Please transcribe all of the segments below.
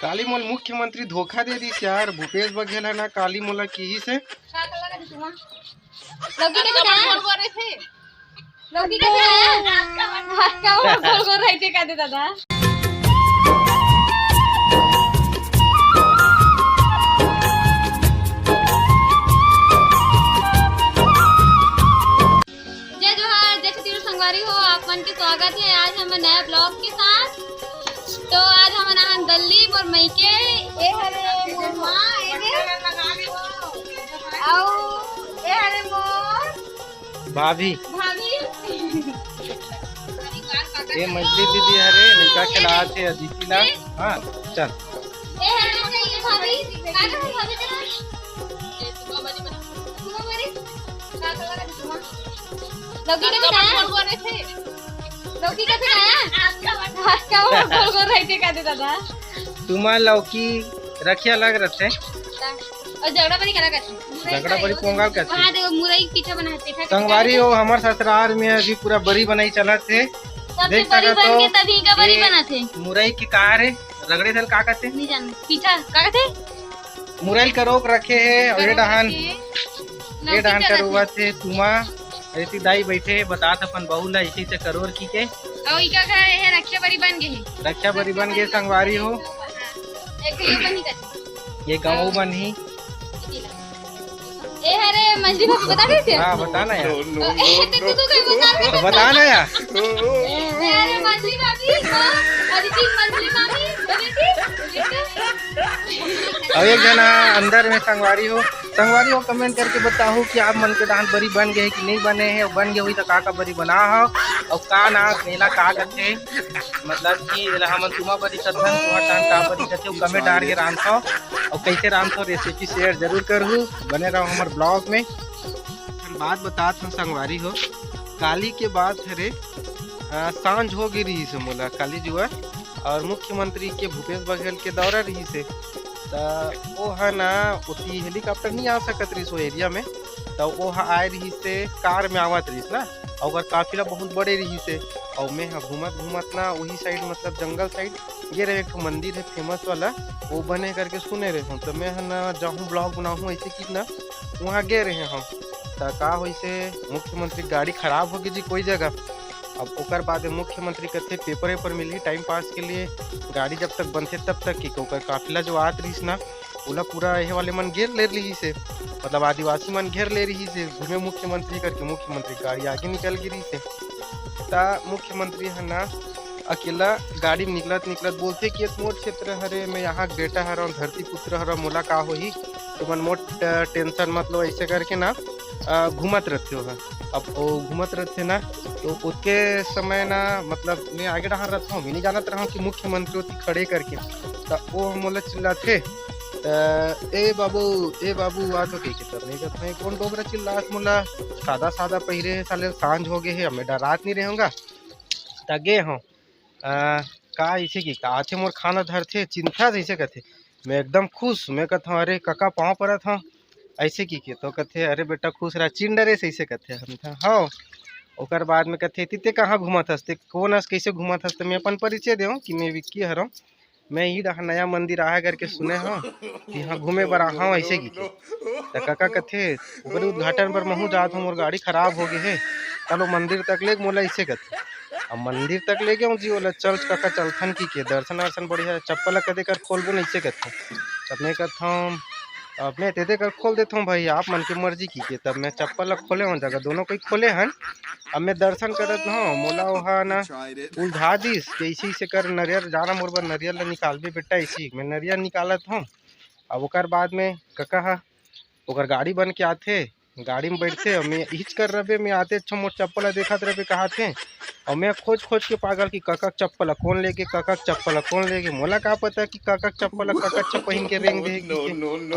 काली मोल मुख्यमंत्री धोखा दे दी यार। भूपेश बघेल है ना काली मोला की ही से लौकी कैसे गोल गोल रहते का दे दादा। जय जोहार, जय छत्तीसगढ़ संगवारी हो। आप मन के स्वागत है आज हम नया ब्लॉग के साथ। तो आज हम नहान दल्ली मोर मईके ए हरे मोर मां ए आओ ए हरे मोर भाभी भाभी ये मछली दीदी हरे लड़का खिला थे अदिति ला। हां चल ए हरे मोर ये भाभी का भाभी चला ए सुबह बनी बना सुबह मेरी का लगा दे सुबह लौकी कैसे आया गोल गोल थे लौकी कैसे आया आपका गोल गोल रहते का दे दादा। तुम्हारा लौकी रखिया लग रहे और झगड़ा बड़ी करा करते झगड़ा बड़ी पोंगल करते वहां देखो मुरई पीछे बनाते थे संगवारी हो। हमारे ससुराल में अभी पूरा बरी बनाई चला थे। सबसे बड़ी बन के तभी का बड़ी बना थे। मुरई की कार है रगड़े थे का कहते नहीं जान पीछा का कहते मुरई का रोक रखे है और ये डहान का रुआ थे तुमा ऐसी दाई बैठे बतात अपन बहू ला इसी से करोर की के और इका का है रक्षा बड़ी बन गए रक्षा बरी बन गए संगवारी हो। एक ये बनी कर ये गाँव बनी ए अरे मछली भाभी बता रही थी। हाँ बताना यार तू कोई तो बताना यार। अरे मछली भाभी अदिति मछली भाभी और एक जना अंदर में संगवारी हो कमेंट करके बताओ कि आप मन के दान बरी बन गए कि नहीं बने हैं। बन गए हुई तो का बरी बना हो और का ना मेला का करते मतलब कि हम तुमा बरी करथन तुहा टान का बरी करते कमेंट डाल के रांधो और कैसे रांधो रेसिपी शेयर जरूर करूँ। बने रहो हमारे ब्लॉग में। बात बतात हूँ संगवारी हो काली के बाद हरे सांझ हो गई रही से मोला काली जुआ और मुख्यमंत्री के भूपेश बघेल के दौरा रही से वो है ना उसी हेलीकॉप्टर नहीं आ सकत रही सो एरिया में तो वो आए रही से कार में आवत रही ना और काफिला बहुत बड़े रही से और मैं घूमत ना वही साइड मतलब जंगल साइड ये रहे एक मंदिर है फेमस वाला वो बने करके सुने रहे हूँ तो मैं है ना जाऊँ ब्लॉग बनाऊँ ऐसे कि ना वहाँ गए रहे हम तो का वैसे मुख्यमंत्री गाड़ी खराब होगी जी कोई जगह। अब ओकर बाद मुख्यमंत्री कहते पेपर वेपर मिली टाइम पास के लिए गाड़ी जब तक बनते तब तक की ओकर काफिला जो आत रही ना ओला पूरा यह वाले मन घेर ले रही से मतलब आदिवासी मन घेर ले रही से घूमे मुख्यमंत्री करके मुख्यमंत्री गाड़ी आगे निकल गिरी से ता मुख्यमंत्री है ना अकेला गाड़ी में निकलत बोलते कि मोट क्षेत्र हरे मैं यहाँ बेटा हर धरती पुत्र हर मोला का हो ही तो मन मोट टेंशन मतलब ऐसे करके ना घूमत रहते हो। अब वो घूमत रहते ना तो उसके समय ना मतलब मैं आगे रहा रहता हूँ मैं नहीं जानत रहा हूँ कि मुख्यमंत्री होती खड़े करके तो वो मोला चिल्लाते ए बाबू आ तो कही तब नहीं करते हैं कौन डोबरा चिल्लात मोला सादा पहिरे साले सांझ हो गए है मैं डरात नहीं रहूँगा तगे हूँ का ऐसे की का आथे मोर खाना धरते चिंता जैसे कहते मैं एकदम खुश मैं कहता हूँ अरे काका पाँव पड़त हूँ ऐसे की के तो कहते अरे बेटा खुश रहा चिन डरे से ऐसे कहते हम था हाँ ओकर बाद में कहते तीते कहाँ घूमत हंसते कौन हंस कैसे घूमत हंसते मैं अपन परिचय देऊँ कि मैं विक्की हर मैं ही नया मंदिर आया करके सुने हूँ कि हाँ घूमे बर आ हाँ ऐसे की तो काका कहते ऊपर उद्घाटन पर महू जात हूँ मोर गाड़ी खराब हो गई है चलो मंदिर तक ले मोला ऐसे कहते अब मंदिर तक ले गया जी बोला चल काका चलथन की के दर्शन वर्शन बढ़िया चप्पल कदे कर खोलबो नहीं से कहते तब मैं कहता हूँ अब मैं दे कर खोल देता हूँ भाई आप मन की मर्जी की के तब मैं चप्पल खोले हूँ जगह दोनों कोई खोले हैं अब मैं दर्शन करत हूँ मोला वहाँ ना उलझा दीस ऐसी से कर नरियर जाना मोर बर नरियर ला निकाल भी बेटा ऐसी मैं नरियर निकालत हूँ। अब ओकर बाद में कका ओकर गाड़ी बन के आते गाड़ी में बैठते और मैं हिच कर रहे मैं आते मोर चप्पल देखत रहे कहा थे और मैं खोज के पागल की काका चप्पल कौन लेके काका चप्पल कौन लेके मोला का पता कि काका चप्पल काका पहन के रेंग दे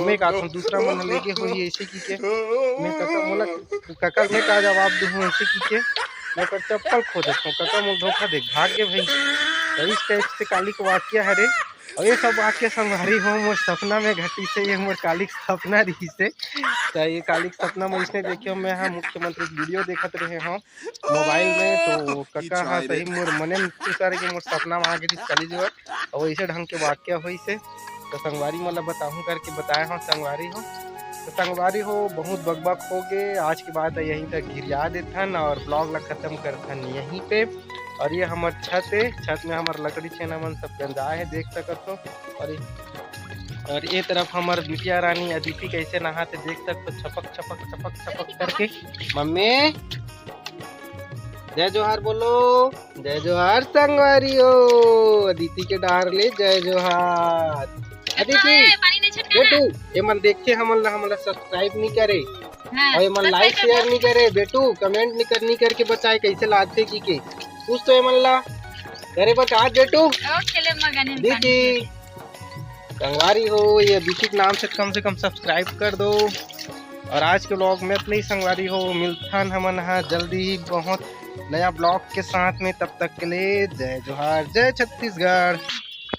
मैं का दूसरा मन लेके हुई ऐसे की के मैं काका मोला काका मैं का जवाब दूँ ऐसे की के मैं कर चप्पल खो देता हूँ काका मोल धोखा दे भाग्य भाई इस टाइप से काली को वाक्य हरे और ये सब आके संगवारी हो मोर सपना में घटी से ये मोर कालिक सपना रही से तो ये कालिक सपना में इसने देखियो मैं हाँ मुख्यमंत्री वीडियो देखत रहे हो मोबाइल में तो कका हाँ सही मोर मने सर के मोर सपना में आगे चली जो और ऐसे ढंग के वाक्य हुई से तो संगवारी मतलब बताऊँ करके बताया हूँ संगवारी हो तो संगवारी हो बहुत बकबक हो गए आज की बात है यहीं तक गिरिया देथन और ब्लॉग ला खत्म करथन यहीं पे और ये हमार छत है छत में हमार लकड़ी छेना मन सब गंजा है देख सकत हो और ये तरफ हमार बिटिया रानी अदिति कैसे नहाते देख सकते छपक छपक छपक छपक करके मम्मी जय जोहार बोलो जय जोहार संगवारी हो अदिति के डार ले जय जोहार अदिति बेटू ये मन देख के हमला सब्सक्राइब नहीं करे और ये मन लाइक शेयर नहीं करे बेटू कमेंट नहीं करके बताए कैसे लाते की के कुछ तो ये मन ला करे बता बेटू दीदी संगवारी हो ये अदिति के नाम से कम सब्सक्राइब कर दो और आज के ब्लॉग में इतनी संगवारी हो मिलथन हमन हाँ जल्दी ही बहुत नया ब्लॉग के साथ में तब तक के लिए जय जोहार जय छत्तीसगढ़।